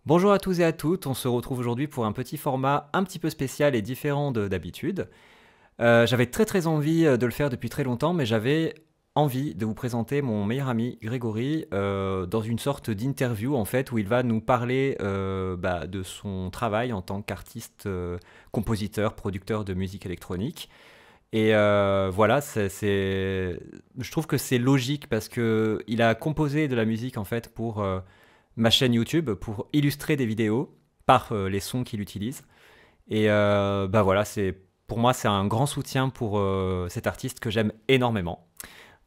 Bonjour à tous et à toutes, on se retrouve aujourd'hui pour un petit format un petit peu spécial et différent d'habitude. J'avais très envie de le faire depuis très longtemps, mais j'avais envie de vous présenter mon meilleur ami Grégory dans une sorte d'interview en fait où il va nous parler de son travail en tant qu'artiste, compositeur, producteur de musique électronique. Et voilà, je trouve que c'est logique parce que il a composé de la musique en fait pour ma chaîne YouTube pour illustrer des vidéos par les sons qu'il utilise. Et voilà, pour moi c'est un grand soutien pour cet artiste que j'aime énormément.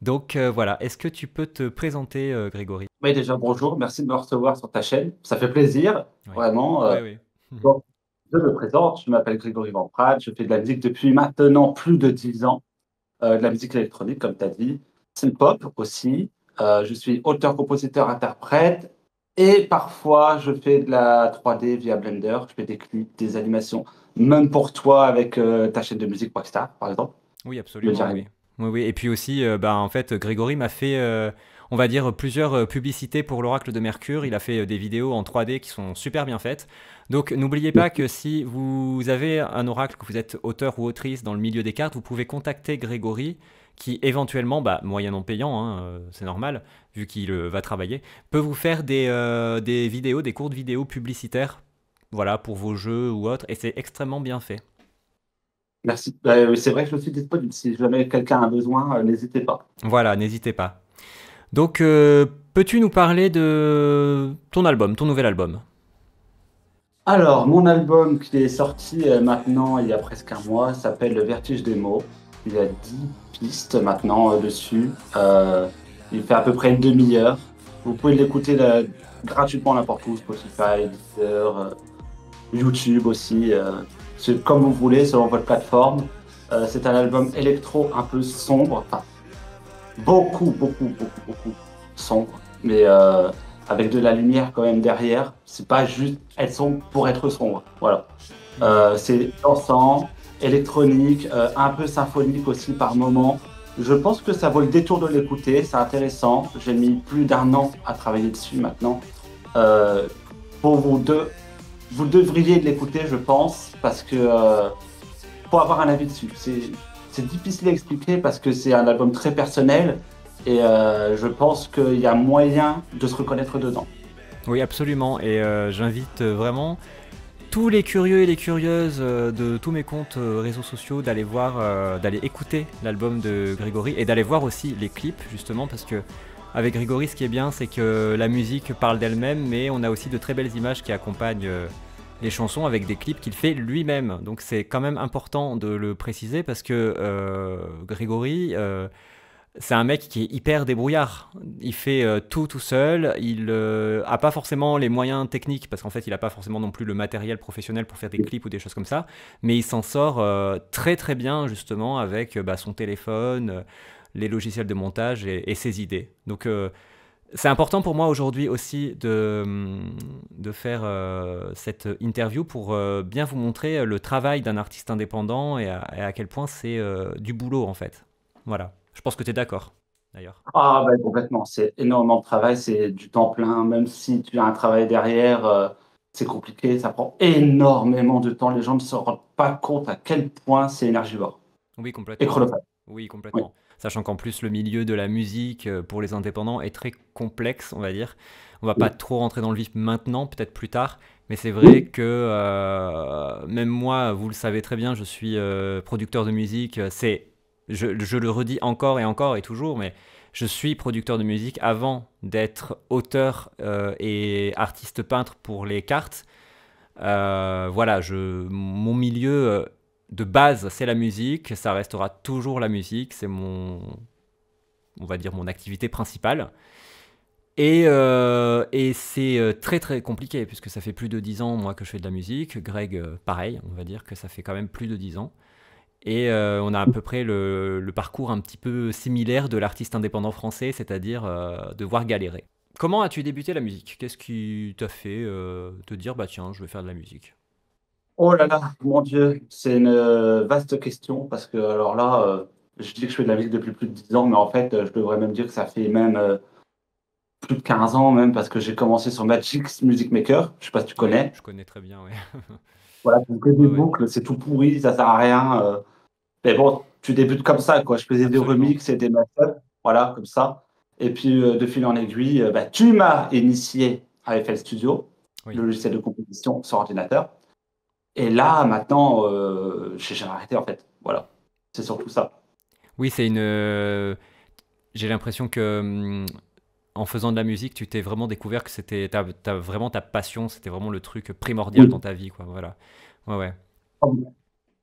Donc voilà, est-ce que tu peux te présenter, Grégory? Oui, déjà, bonjour, merci de me recevoir sur ta chaîne. Ça fait plaisir, Oui, vraiment. oui, oui. Donc, je me présente, je m'appelle Grégory Van Praat, je fais de la musique depuis maintenant plus de 10 ans, de la musique électronique, comme tu as dit, synth-pop aussi. Je suis auteur, compositeur, interprète, et parfois je fais de la 3D via Blender, je fais des clips, des animations, même pour toi avec ta chaîne de musique Rockstar, par exemple. Oui, Je me absolument, dirais. oui. Oui, oui. Et puis aussi, en fait, Grégory m'a fait, on va dire, plusieurs publicités pour l'Oracle de Mercure. Il a fait des vidéos en 3D qui sont super bien faites. Donc, n'oubliez pas que si vous avez un oracle, que vous êtes auteur ou autrice dans le milieu des cartes, vous pouvez contacter Grégory, qui éventuellement, moyennant payant, hein, c'est normal, vu qu'il va travailler, peut vous faire des vidéos, des courtes vidéos publicitaires, voilà, pour vos jeux ou autres. Et c'est extrêmement bien fait. Merci. C'est vrai que je suis disponible. Si jamais quelqu'un a besoin, n'hésitez pas. Voilà, n'hésitez pas. Donc, peux-tu nous parler de ton album, ton nouvel album? Alors, mon album qui est sorti maintenant il y a presque un mois s'appelle Le Vertige des mots. Il y a 10 pistes maintenant dessus. Il fait à peu près une demi-heure. Vous pouvez l'écouter gratuitement n'importe où, Spotify, Deezer, YouTube aussi. C'est comme vous voulez, selon votre plateforme. C'est un album électro un peu sombre, enfin, beaucoup sombre, mais avec de la lumière quand même derrière. C'est pas juste elles sont pour être sombres. Voilà. Mhm. C'est dansant, électronique, un peu symphonique aussi par moment. Je pense que ça vaut le détour de l'écouter, c'est intéressant. J'ai mis plus d'un an à travailler dessus maintenant. Euh, pour vous deux, vous devriez l'écouter, je pense, parce que pour avoir un avis dessus. C'est difficile à expliquer parce que c'est un album très personnel et je pense qu'il y a moyen de se reconnaître dedans. Oui, absolument. Et j'invite vraiment tous les curieux et les curieuses de tous mes comptes réseaux sociaux d'aller voir, d'aller écouter l'album de Grégory et d'aller voir aussi les clips, justement, parce que avec Grégory, ce qui est bien, c'est que la musique parle d'elle-même, mais on a aussi de très belles images qui accompagnent les chansons avec des clips qu'il fait lui-même. Donc c'est quand même important de le préciser parce que Grégory, c'est un mec qui est hyper débrouillard. Il fait tout seul. Il a pas forcément les moyens techniques parce qu'en fait, il a pas forcément non plus le matériel professionnel pour faire des clips ou des choses comme ça. Mais il s'en sort très bien justement avec son téléphone, les logiciels de montage et ses idées. Donc c'est important pour moi aujourd'hui aussi de faire cette interview pour bien vous montrer le travail d'un artiste indépendant et à quel point c'est du boulot en fait. Voilà. Je pense que tu es d'accord, d'ailleurs. Ah ben complètement, c'est énormément de travail, c'est du temps plein, même si tu as un travail derrière, c'est compliqué, ça prend énormément de temps, les gens ne se rendent pas compte à quel point c'est énergivore Oui, et complètement. chronophage. Oui, Oui. complètement. Sachant qu'en plus, le milieu de la musique pour les indépendants est très complexe, on va dire. On va pas trop rentrer dans le vif maintenant, peut-être plus tard. Mais c'est vrai que même moi, vous le savez très bien, je suis producteur de musique. Je le redis encore et encore et toujours, mais je suis producteur de musique avant d'être auteur et artiste peintre pour les cartes. Voilà, mon milieu de base, c'est la musique. Ça restera toujours la musique. C'est on va dire, mon activité principale. Et c'est très compliqué puisque ça fait plus de 10 ans moi que je fais de la musique. Greg, pareil, on va dire que ça fait quand même plus de 10 ans. Et on a à peu près le parcours un petit peu similaire de l'artiste indépendant français, c'est-à-dire devoir galérer. Comment as-tu débuté la musique? Qu'est-ce qui t'a fait te dire, bah tiens, je vais faire de la musique? Oh là là, mon Dieu, c'est une vaste question parce que alors là, je dis que je fais de la musique depuis plus de 10 ans, mais en fait, je devrais même dire que ça fait même plus de 15 ans même, parce que j'ai commencé sur Magix Music Maker, je sais pas si tu Ouais, connais. je connais très bien, ouais. Voilà, tu fais Ouais, des ouais, boucles, c'est tout pourri, ça sert à rien. Mais bon, tu débutes comme ça, quoi. Je faisais des absolument. remixes et des mashups, voilà, comme ça. Et puis, de fil en aiguille, bah, tu m'as initié à FL Studio, Oui. le logiciel de composition sur ordinateur. Et là, maintenant, j'ai jamais arrêté, en fait. Voilà, c'est surtout ça. Oui, c'est une. J'ai l'impression que en faisant de la musique, tu t'es vraiment découvert que c'était t'as vraiment ta passion, c'était vraiment le truc primordial dans Oui. ta vie, quoi. Voilà. Ouais, ouais.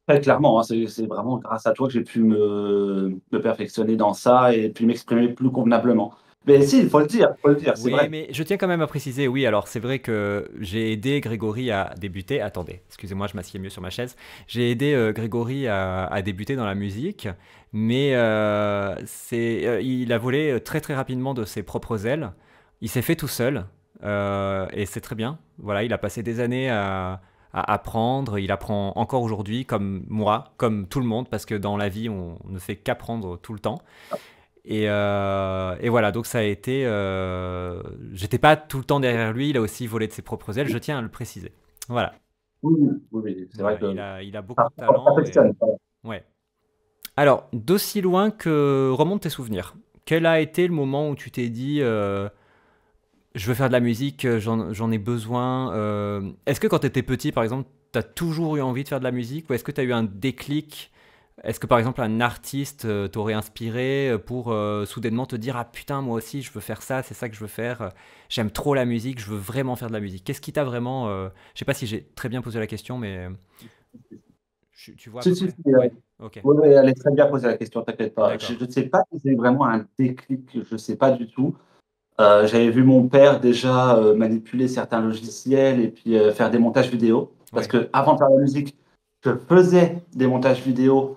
Très clairement, hein, c'est vraiment grâce à toi que j'ai pu me perfectionner dans ça et puis m'exprimer plus convenablement. Mais si, il faut le dire, c'est Oui, vrai. mais je tiens quand même à préciser, oui, alors c'est vrai que j'ai aidé Grégory à débuter. Attendez, excusez-moi, je m'assieds mieux sur ma chaise. J'ai aidé Grégory à débuter dans la musique, mais il a volé très très rapidement de ses propres ailes. Il s'est fait tout seul, et c'est très bien. Voilà, il a passé des années à apprendre. Il apprend encore aujourd'hui, comme moi, comme tout le monde, parce que dans la vie, on ne fait qu'apprendre tout le temps. Et voilà, donc ça a été. J'étais pas tout le temps derrière lui, il a aussi volé de ses propres ailes, je tiens à le préciser. Voilà, Oui, oui, oui, c'est vrai voilà, que il a beaucoup ça de talent et. perfectionne. Ouais. Alors, d'aussi loin que remontent tes souvenirs, quel a été le moment où tu t'es dit je veux faire de la musique, j'en ai besoin est-ce que quand tu étais petit, par exemple, tu as toujours eu envie de faire de la musique ou est-ce que tu as eu un déclic. Est-ce que par exemple un artiste t'aurait inspiré pour soudainement te dire ah putain moi aussi je veux faire ça, c'est ça que je veux faire, j'aime trop la musique, je veux vraiment faire de la musique. Qu'est-ce qui t'a vraiment je sais pas si j'ai très bien posé la question mais tu vois à Si, peu si, si, près. Ouais, ok, oui, oui, elle est très bien posée la question, t'inquiète pas. Je d'accord. ne sais pas si j'ai vraiment un déclic, je ne sais pas du tout. J'avais vu mon père déjà manipuler certains logiciels et puis faire des montages vidéo. Parce Ouais. que avant de faire la musique, je faisais des montages vidéo,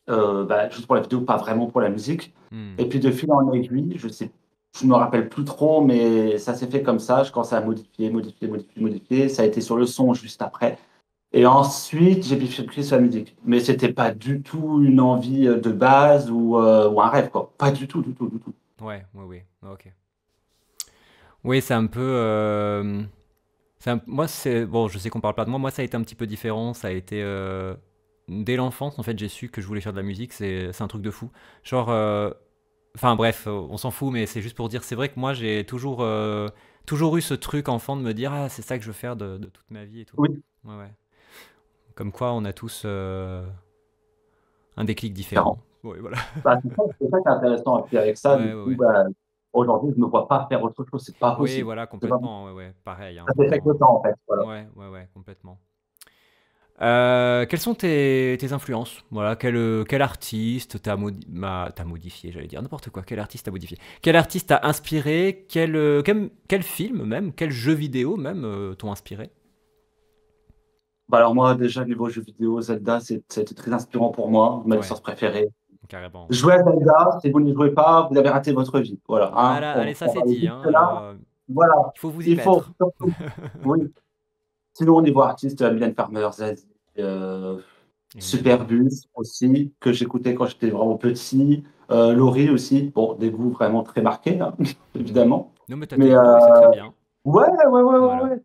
bah, juste pour la vidéo, pas vraiment pour la musique. Hmm. Et puis de fil en aiguille, je me rappelle plus trop, mais ça s'est fait comme ça. Je commençais à modifier, modifier, modifier, modifier. Ça a été sur le son juste après. Et ensuite, j'ai bifurqué sur la musique. Mais c'était pas du tout une envie de base ou un rêve, quoi. Pas du tout, du tout, du tout. Ouais, ouais, ouais, ok. Oui, c'est un peu moi c'est bon, je sais qu'on parle pas de moi, ça a été un petit peu différent, ça a été dès l'enfance en fait, j'ai su que je voulais faire de la musique, c'est un truc de fou. Genre enfin bref, on s'en fout, mais c'est juste pour dire, c'est vrai que moi j'ai toujours eu ce truc enfant de me dire ah c'est ça que je veux faire de toute ma vie et tout. Oui, Ouais, ouais. Comme quoi on a tous un déclic différent. différent. Oui, voilà. Bah, c'est ça qui est intéressant. Et puis avec ça, du Ouais, ouais, coup, ouais. bah, aujourd'hui, je ne me vois pas faire autre chose. C'est pas Oui, possible. voilà, C'est pas, complètement. Ouais, ouais. Pareil, hein, ça fait avec vraiment. le temps, en fait. Voilà. Ouais, ouais, ouais, complètement. Quelles sont tes influences? Voilà, quel artiste t'a modifié, j'allais dire n'importe quoi. Quel artiste t'a modifié? Quel artiste t'a inspiré? Quel film même? Quel jeu vidéo même t'ont inspiré? Bah, alors moi, déjà, niveau jeux vidéo, Zelda, ça a été très inspirant pour moi. Ma Ouais, licence préférée. carrément. Jouez à Zelda, si vous n'y jouez pas, vous avez raté votre vie. Voilà, hein, Voilà, allez, ça on c'est va aller dit, hein. jusque là. Alors, Voilà, il faut vous y il faut mettre. surtout. Oui. Sinon, au niveau artiste, Mylène Farmer, Zazie, Évidemment. Superbus aussi, que j'écoutais quand j'étais vraiment petit. Laurie aussi, bon, des goûts vraiment très marqués, hein, Mhm. évidemment. Non, mais t'as Mais tes goûts et c'est très bien. ouais, ouais, ouais, ouais, Voilà. ouais.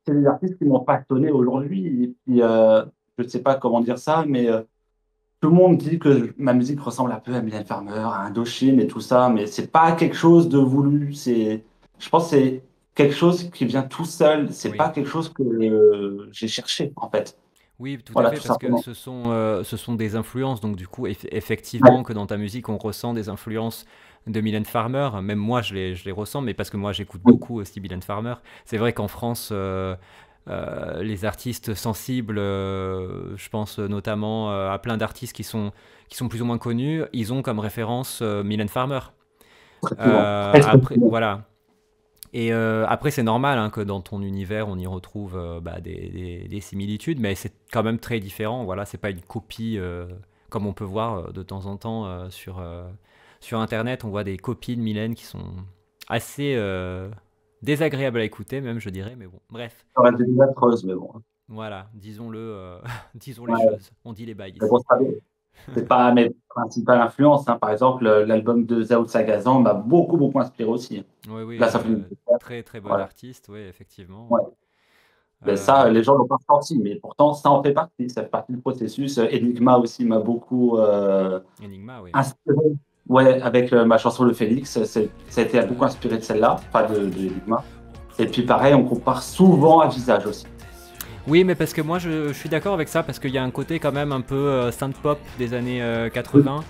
C'est des artistes qui m'ont passionné aujourd'hui. Et puis, je ne sais pas comment dire ça, mais tout le monde dit que ma musique ressemble un peu à Mylène Farmer, à Indochine et tout ça, mais c'est pas quelque chose de voulu. Je pense que c'est quelque chose qui vient tout seul. C'est pas Oui. quelque chose que j'ai cherché, en fait. Oui, tout à Voilà, fait, tout parce que simplement. ce sont des influences, donc du coup, Ouais. effectivement, que dans ta musique, on ressent des influences de Mylène Farmer. Même moi, je les ressens, mais parce que moi, j'écoute Oui. beaucoup aussi Mylène Farmer. C'est vrai qu'en France, les artistes sensibles, je pense notamment à plein d'artistes qui sont plus ou moins connus, ils ont comme référence Mylène Farmer. Très souvent. Très, très Après, souvent. voilà. Et après, c'est normal hein, que dans ton univers, on y retrouve des similitudes, mais c'est quand même très différent. Voilà, c'est pas une copie comme on peut voir de temps en temps sur Internet. On voit des copies de Mylène qui sont assez désagréables à écouter, même, je dirais. Mais bon, bref. Ça reste des désastreuse, mais bon. Voilà, disons-le, disons les Ouais. choses. On dit les bails Mais ici. bon, ça va. C'est pas mes principales influences, hein. Par exemple, l'album de Zao Sagazan m'a beaucoup, beaucoup inspiré aussi. Oui, oui, La symphonie de Fer, très très bon voilà. artiste, oui, effectivement. Ouais. Mais ça, Euh, les gens l'ont pas ressenti, mais pourtant ça en fait partie, ça fait partie du processus. Enigma aussi m'a beaucoup, Enigma, oui. inspiré. Ouais, avec, ma chanson Le Félix, ça a été beaucoup inspiré de celle-là, enfin de Enigma. Et puis pareil, on compare souvent à Visage aussi. Oui, mais parce que moi je suis d'accord avec ça, parce qu'il y a un côté quand même un peu synth-pop des années Oui, 80.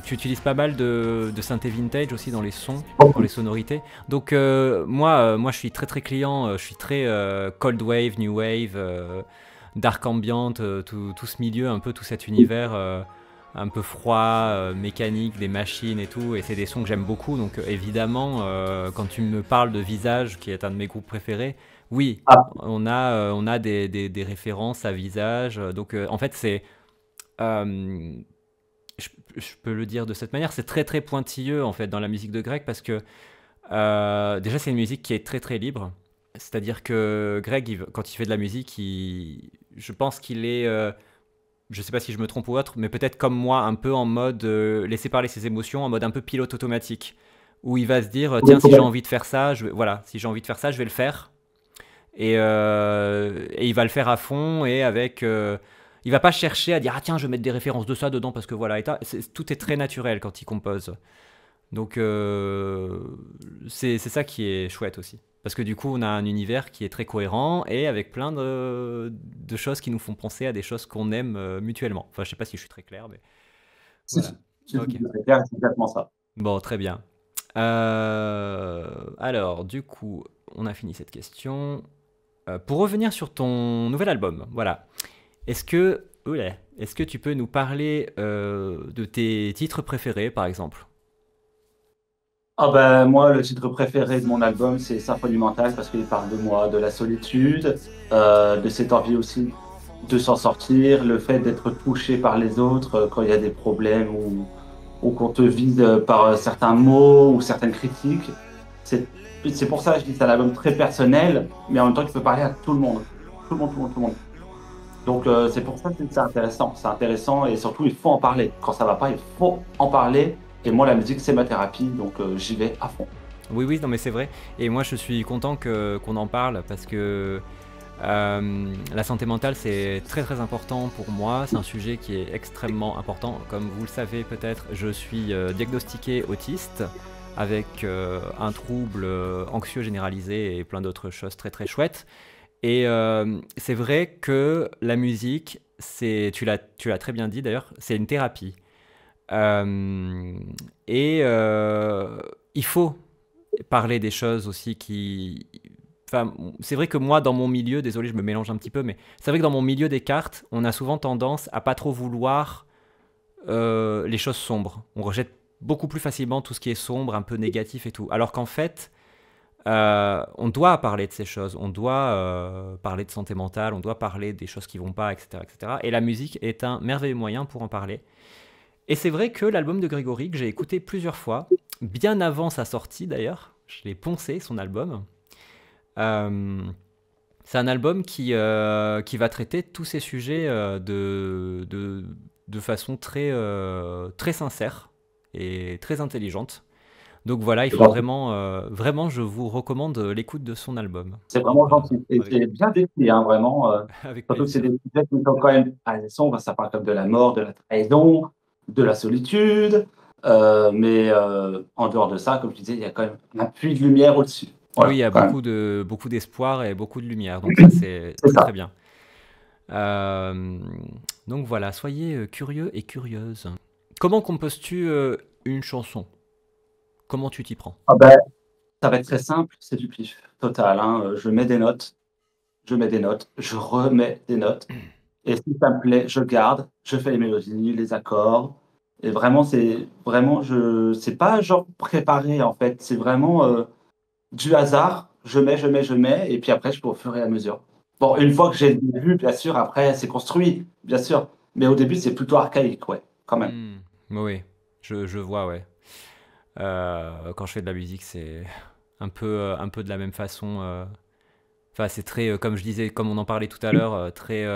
Tu utilises pas mal de synthé vintage aussi dans les sons, dans les beaucoup. sonorités. Donc moi je suis très très client, je suis très cold wave, new wave, dark ambient, tout ce milieu, un peu tout cet univers un peu froid, mécanique, des machines et tout. Et c'est des sons que j'aime beaucoup. Donc évidemment, quand tu me parles de Visage, qui est un de mes groupes préférés, oui, Ah, on a des références à Visage. Donc en fait, euh, je peux le dire de cette manière, c'est très très pointilleux en fait dans la musique de Greg parce que déjà c'est une musique qui est très très libre. C'est-à-dire que Greg, quand il fait de la musique, je pense qu'il est, je sais pas si je me trompe ou autre, mais peut-être comme moi, un peu en mode laisser parler ses émotions, en mode un peu pilote automatique, où il va se dire oui, tiens, si j'ai envie de faire ça, voilà, si j'ai envie de faire ça, je vais le faire. Et il va le faire à fond et avec. Il va pas chercher à dire ah tiens je vais mettre des références de ça dedans parce que voilà tout est très naturel quand il compose. Donc c'est ça qui est chouette aussi. Parce que du coup on a un univers qui est très cohérent et avec plein de choses qui nous font penser à des choses qu'on aime mutuellement. Enfin je sais pas si je suis très clair mais si, voilà. si, si, Ok. c'est clair, c'est exactement ça. Bon très bien. Alors du coup on a fini cette question. Pour revenir sur ton nouvel album, voilà. Est-ce que tu peux nous parler de tes titres préférés, par exemple? Ah ben, moi, le titre préféré de mon album, c'est Symphonie mentale, parce qu'il parle de moi, de la solitude, de cette envie aussi de s'en sortir, le fait d'être touché par les autres quand il y a des problèmes ou qu'on te vide par certains mots ou certaines critiques. C'est, c'est pour ça que je dis que c'est un album très personnel, mais en même temps, tu peux parler à tout le monde. Tout le monde, tout le monde, tout le monde. Donc, c'est pour ça que c'est intéressant. C'est intéressant et surtout, il faut en parler. Quand ça va pas, il faut en parler. Et moi, la musique, c'est ma thérapie, donc j'y vais à fond. Oui, oui, non, mais c'est vrai. Et moi, je suis content qu'on en parle parce que la santé mentale, c'est très très important pour moi. C'est un sujet qui est extrêmement important. Comme vous le savez peut-être, je suis diagnostiqué autiste avec un trouble anxieux généralisé et plein d'autres choses très très chouettes. Et c'est vrai que la musique, tu l'as très bien dit d'ailleurs, c'est une thérapie. Euh, et il faut parler des choses aussi qui. Enfin, c'est vrai que moi, dans mon milieu, désolé, je me mélange un petit peu, mais c'est vrai que dans mon milieu des cartes, on a souvent tendance à pas trop vouloir les choses sombres. On rejette beaucoup plus facilement tout ce qui est sombre, un peu négatif et tout. Alors qu'en fait, on doit parler de ces choses, on doit parler de santé mentale, on doit parler des choses qui vont pas, etc., etc. Et la musique est un merveilleux moyen pour en parler. Et c'est vrai que l'album de Grégory, que j'ai écouté plusieurs fois, bien avant sa sortie d'ailleurs, je l'ai poncé son album. Euh, c'est un album qui va traiter tous ces sujets de façon très, très sincère et très intelligente. Donc voilà, il C'est faut gentil. vraiment, vraiment, je vous recommande l'écoute de son album. C'est vraiment Voilà, gentil. Et avec, c'est bien décrit, hein, vraiment. avec Surtout que c'est des plaisir. sujets qui sont quand même assez sombres. Ça parle comme de la mort, de la trahison, de la solitude. Mais en dehors de ça, comme je disais, il y a quand même un puits de lumière au-dessus. Oui, il Voilà, y a quand même. beaucoup d'espoir et beaucoup de lumière, donc ça c'est C'est très très ça. bien. Euh, donc voilà, soyez curieux et curieuses. Comment composes-tu une chanson? Comment tu t'y prends? Ah ben, ça va être très simple, c'est du pif total, hein. Je mets des notes, je mets des notes, je remets des notes. Et si ça me plaît, je garde, je fais les mélodies, les accords. Et vraiment, c'est pas genre préparé en fait. C'est vraiment du hasard. Je mets, et puis après, je fais au fur et à mesure. Bon, une fois que j'ai le début, bien sûr, après, c'est construit, bien sûr. Mais au début, c'est plutôt archaïque, ouais, quand même. Hmm, oui, je vois, ouais. Quand je fais de la musique, c'est un peu de la même façon. Enfin, c'est très, comme je disais, comme on en parlait tout à l'heure, très,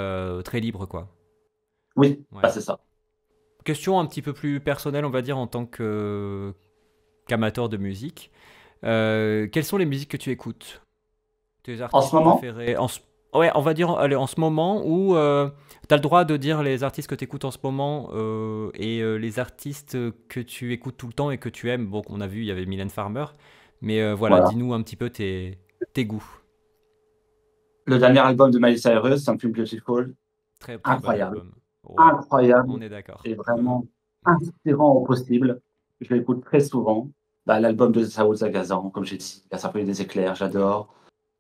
très libre, quoi. Oui, bah, Ouais. c'est ça. question un petit peu plus personnelle, on va dire, en tant qu'amateur de musique. Quelles sont les musiques que tu écoutes? Tes En ce artistes moment, préférés ouais, on va dire allez, en ce moment ou tu as le droit de dire les artistes que tu écoutes en ce moment et les artistes que tu écoutes tout le temps et que tu aimes. Bon, on a vu, il y avait Mylène Farmer, mais voilà, voilà. dis-nous un petit peu tes goûts. Le dernier album de Miley Cyrus, Something Beautiful, Très très bon incroyable. album. Ouais, Incroyable on est d'accord. et vraiment inspirant au possible. Je l'écoute très souvent. Bah, l'album de Saoul Zagazan, comme j'ai dit, La Symphonie des éclairs, Ouais. j'adore.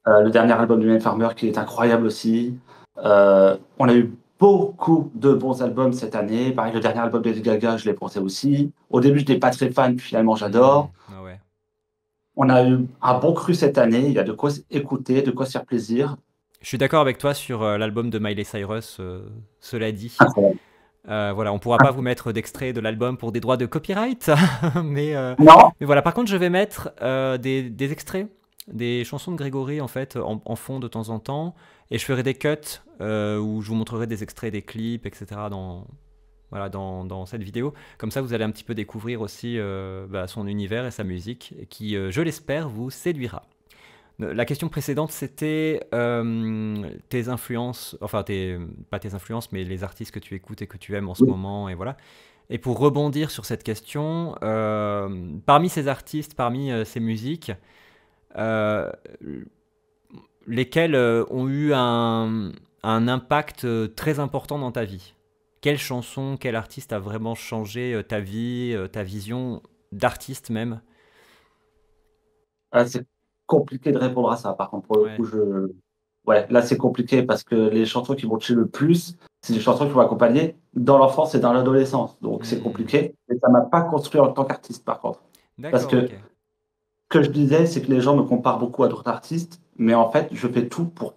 Le dernier album de Mylène Farmer qui est incroyable aussi. On a eu beaucoup de bons albums cette année. Pareil, le dernier album de Lady Gaga, je l'ai pensé aussi. Au début, je n'étais pas très fan, puis finalement, j'adore. Ah ouais. On a eu un bon cru cette année. Il y a de quoi écouter, de quoi se faire plaisir. Je suis d'accord avec toi sur l'album de Miley Cyrus, cela dit. Incroyable. Voilà, on pourra pas vous mettre d'extrait de l'album pour des droits de copyright, mais, euh, Non, mais voilà. Par contre, je vais mettre des extraits, des chansons de Grégory en fait, en fond de temps en temps, et je ferai des cuts où je vous montrerai des extraits des clips, etc. Voilà, dans cette vidéo. Comme ça, vous allez un petit peu découvrir aussi son univers et sa musique, qui, je l'espère, vous séduira. La question précédente, c'était tes influences, enfin pas tes influences, mais les artistes que tu écoutes et que tu aimes en ce oui. moment, et voilà. Et pour rebondir sur cette question, parmi ces artistes, parmi ces musiques, euh, lesquelles ont eu un impact très important dans ta vie? Quelle chanson, quel artiste a vraiment changé ta vie, ta vision d'artiste même? C'est compliqué de répondre à ça. Par contre, pour le Ouais. coup, ouais, là, c'est compliqué parce que les chansons qui vont toucher le plus, c'est des chansons qui vont accompagner dans l'enfance et dans l'adolescence. Donc, c'est Hmm. compliqué. Et ça m'a pas construit en tant qu'artiste, par contre. Parce D'accord, que, ok. ce que je disais, c'est que les gens me comparent beaucoup à d'autres artistes, mais en fait, je fais tout pour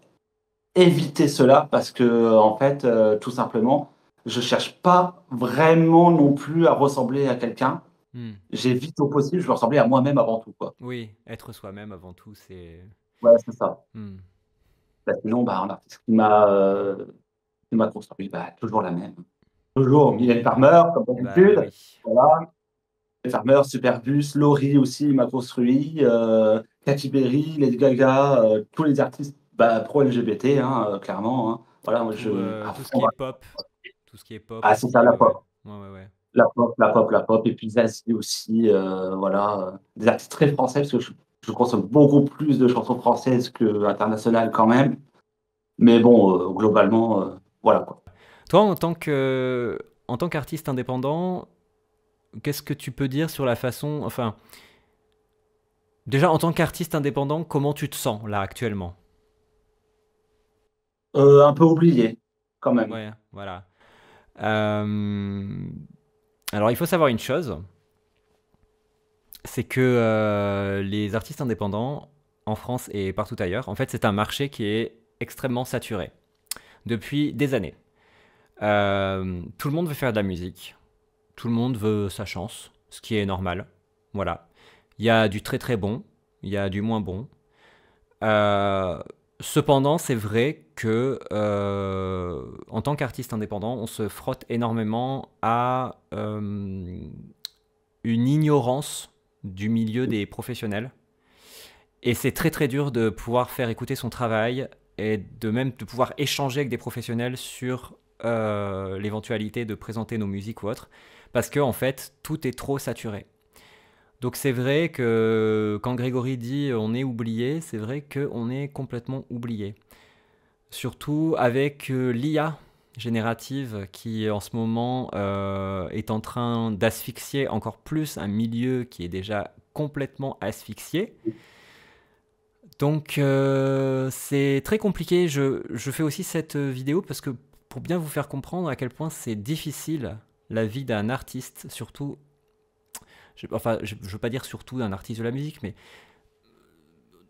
éviter cela parce que, en fait, tout simplement, je cherche pas vraiment non plus à ressembler à quelqu'un. Hmm. J'évite au possible, je veux ressembler à moi-même avant tout, quoi. Oui, être soi-même avant tout, c'est... Ouais, c'est ça. Hmm. Bah, sinon, bah, un artiste qui m'a construit, bah, toujours la même. Toujours Mylène Farmer, comme Bah d'habitude. oui. Voilà. Mylène Farmer, Superbus, Laurie aussi m'a construit. Katy Perry, Lady Gaga, tous les artistes bah, pro-LGBT, hein, clairement. Hein. Voilà, moi, à Tout ce qui fond. est pop. Tout ce qui est pop Ah, c'est ça, aussi, la ouais, ouais. pop. Ouais, ouais, ouais. La pop, la pop, la pop. Et puis Zazie aussi. Voilà. Des artistes très français, parce que je consomme beaucoup plus de chansons françaises que internationales quand même. Mais bon, globalement, voilà quoi. Toi, en tant qu'artiste indépendant, qu'est-ce que tu peux dire sur la façon... Enfin, déjà, en tant qu'artiste indépendant, comment tu te sens, là, actuellement? Un peu oublié, quand même. Ouais, voilà. Euh, Alors, il faut savoir une chose, c'est que les artistes indépendants, en France et partout ailleurs, en fait, c'est un marché qui est extrêmement saturé depuis des années. Tout le monde veut faire de la musique, tout le monde veut sa chance, ce qui est normal. Voilà. Il y a du très très bon, il y a du moins bon. Euh, Cependant, c'est vrai que en tant qu'artiste indépendant, on se frotte énormément à une ignorance du milieu des professionnels. Et c'est très très dur de pouvoir faire écouter son travail et de même de pouvoir échanger avec des professionnels sur l'éventualité de présenter nos musiques ou autres, parce que en fait tout est trop saturé. Donc c'est vrai que quand Grégory dit on est oublié, c'est vrai qu'on est complètement oublié. Surtout avec l'IA générative qui en ce moment est en train d'asphyxier encore plus un milieu qui est déjà complètement asphyxié. Donc c'est très compliqué. Je fais aussi cette vidéo parce que pour bien vous faire comprendre à quel point c'est difficile la vie d'un artiste, surtout, je veux pas dire surtout d'un artiste de la musique, mais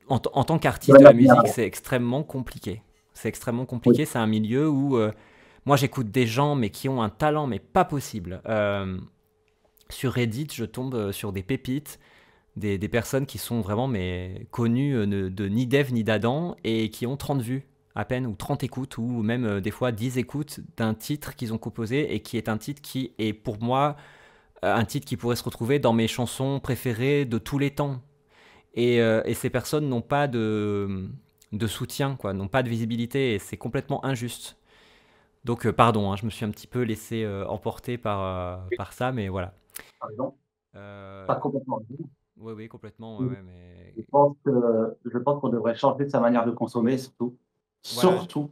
en tant De qu'artiste la de la manière, musique, c'est extrêmement compliqué. C'est extrêmement oui. compliqué. C'est un milieu où moi j'écoute des gens mais qui ont un talent mais pas possible. Sur Reddit, je tombe sur des pépites, des personnes qui sont vraiment mais connues de ni d'Ève ni d'Adam et qui ont 30 vues. à peine, ou 30 écoutes, ou même des fois 10 écoutes d'un titre qu'ils ont composé et qui est un titre qui est pour moi un titre qui pourrait se retrouver dans mes chansons préférées de tous les temps. Et ces personnes n'ont pas de soutien, quoi, n'ont pas de visibilité, et c'est complètement injuste. Donc, pardon, hein, je me suis un petit peu laissé emporter par ça, mais voilà. Par exemple, Euh, pas complètement raison. oui, oui, complètement, ouais, ouais, mais Je pense qu'on devrait changer sa manière de consommer, surtout. voilà, Surtout.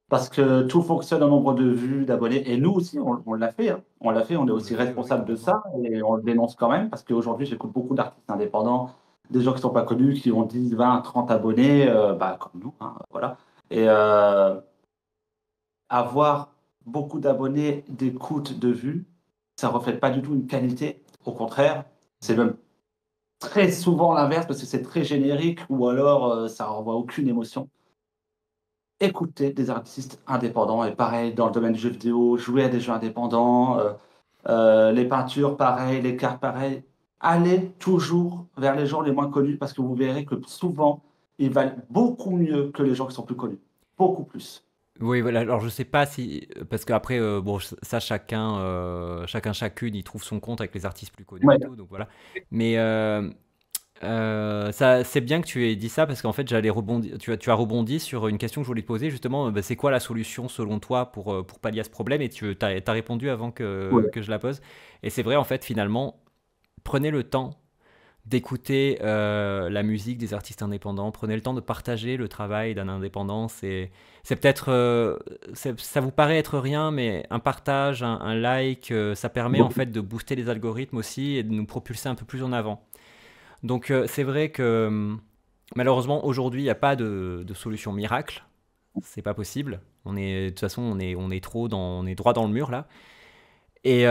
Parce que tout fonctionne en nombre de vues, d'abonnés. Et nous aussi, on l'a fait, hein. On l'a fait, on est on le aussi fait, oui, oui, responsable de complètement. ça et on le dénonce quand même. Parce qu'aujourd'hui, j'écoute beaucoup d'artistes indépendants, des gens qui ne sont pas connus, qui ont 10, 20, 30 abonnés, bah, comme nous, hein, voilà. Et avoir beaucoup d'abonnés, d'écoutes, de vues, ça ne reflète pas du tout une qualité. Au contraire, c'est même très souvent l'inverse parce que c'est très générique ou alors ça renvoie aucune émotion. Écouter des artistes indépendants et pareil dans le domaine du jeu vidéo, jouer à des jeux indépendants, les peintures pareil, les cartes pareil. Allez toujours vers les gens les moins connus parce que vous verrez que souvent ils valent beaucoup mieux que les gens qui sont plus connus. Beaucoup plus. Oui, voilà. Alors, je sais pas si, parce qu'après, bon, ça, chacune, il trouve son compte avec les artistes plus connus et Ouais, tout, donc voilà. Mais ça, c'est bien que tu aies dit ça parce qu'en fait, j'allais rebondir. Tu as rebondi sur une question que je voulais te poser justement. Bah, c'est quoi la solution selon toi pour pallier à ce problème? Et tu as répondu avant ouais. que je la pose. Et c'est vrai, en fait, finalement, prenez le temps d'écouter la musique des artistes indépendants, prenez le temps de partager le travail d'un indépendant. C'est peut-être, ça vous paraît être rien, mais un partage, un like, ça permet en Beaucoup. fait de booster les algorithmes aussi et de nous propulser un peu plus en avant. Donc c'est vrai que malheureusement aujourd'hui il n'y a pas de solution miracle, c'est pas possible. De toute façon on est droit dans le mur là. Et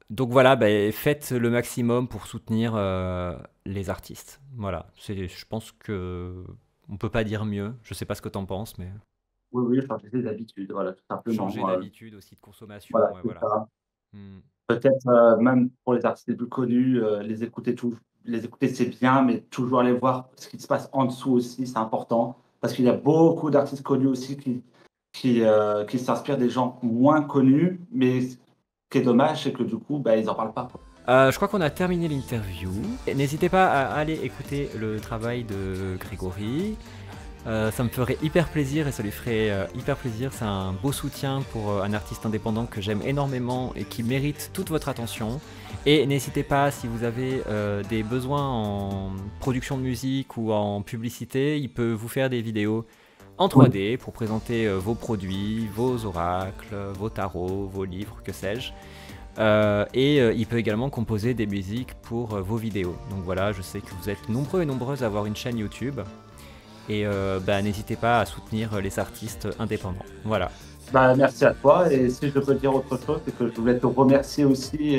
donc voilà, bah, faites le maximum pour soutenir les artistes. Voilà, je pense que on peut pas dire mieux. Je sais pas ce que t'en penses, mais Oui, oui, changer ses habitudes, voilà, tout changer simplement. d'habitude aussi de consommation, Voilà, ouais, c'est voilà. ça. Hmm. Peut-être, même pour les artistes les plus connus, les écouter, c'est bien, mais toujours aller voir ce qui se passe en dessous aussi, c'est important. Parce qu'il y a beaucoup d'artistes connus aussi qui s'inspirent des gens moins connus, mais ce qui est dommage, c'est que du coup, bah, ils en parlent pas, quoi. Je crois qu'on a terminé l'interview. N'hésitez pas à aller écouter le travail de Grégory. Ça me ferait hyper plaisir et ça lui ferait hyper plaisir. C'est un beau soutien pour un artiste indépendant que j'aime énormément et qui mérite toute votre attention. Et n'hésitez pas, si vous avez des besoins en production de musique ou en publicité, il peut vous faire des vidéos en Oui, 3D pour présenter vos produits, vos oracles, vos tarots, vos livres, que sais-je. Il peut également composer des musiques pour vos vidéos. Donc voilà, je sais que vous êtes nombreux et nombreuses à avoir une chaîne YouTube. Et bah, n'hésitez pas à soutenir les artistes indépendants. Voilà. bah, merci à toi. Et si je peux dire autre chose, c'est que je voulais te remercier aussi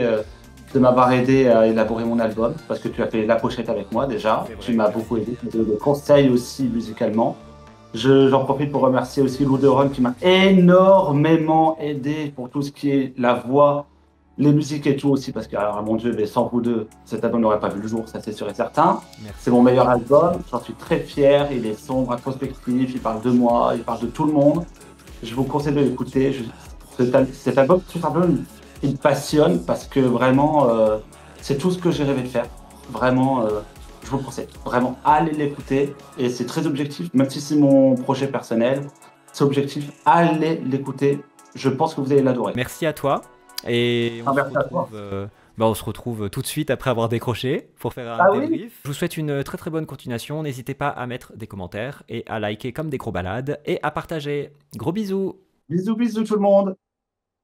de m'avoir aidé à élaborer mon album, parce que tu as fait la pochette avec moi déjà. C'est Tu vrai, m'as beaucoup merci. aidé, tu m'as donné des conseils aussi musicalement. J'en profite pour remercier aussi Lou de Ron qui m'a énormément aidé pour tout ce qui est la voix, les musiques et tout aussi, parce que, alors, mon Dieu, mais sans vous deux, cet album n'aurait pas vu le jour, ça c'est sûr et certain. C'est Merci. mon meilleur album, j'en suis très fier, il est sombre, introspectif, il parle de moi, il parle de tout le monde. Je vous conseille de l'écouter. Cet album, tout simplement, il me passionne parce que vraiment, c'est tout ce que j'ai rêvé de faire. Vraiment, je vous le conseille. Vraiment, allez l'écouter. Et c'est très objectif, même si c'est mon projet personnel. C'est objectif, allez l'écouter. Je pense que vous allez l'adorer. Merci à toi. Et Ah, merci à toi. on se retrouve tout de suite après avoir décroché pour faire un Ah oui? débrief. Je vous souhaite une très très bonne continuation. N'hésitez pas à mettre des commentaires et à liker comme des gros balades et à partager. Gros bisous. Bisous, bisous tout le monde.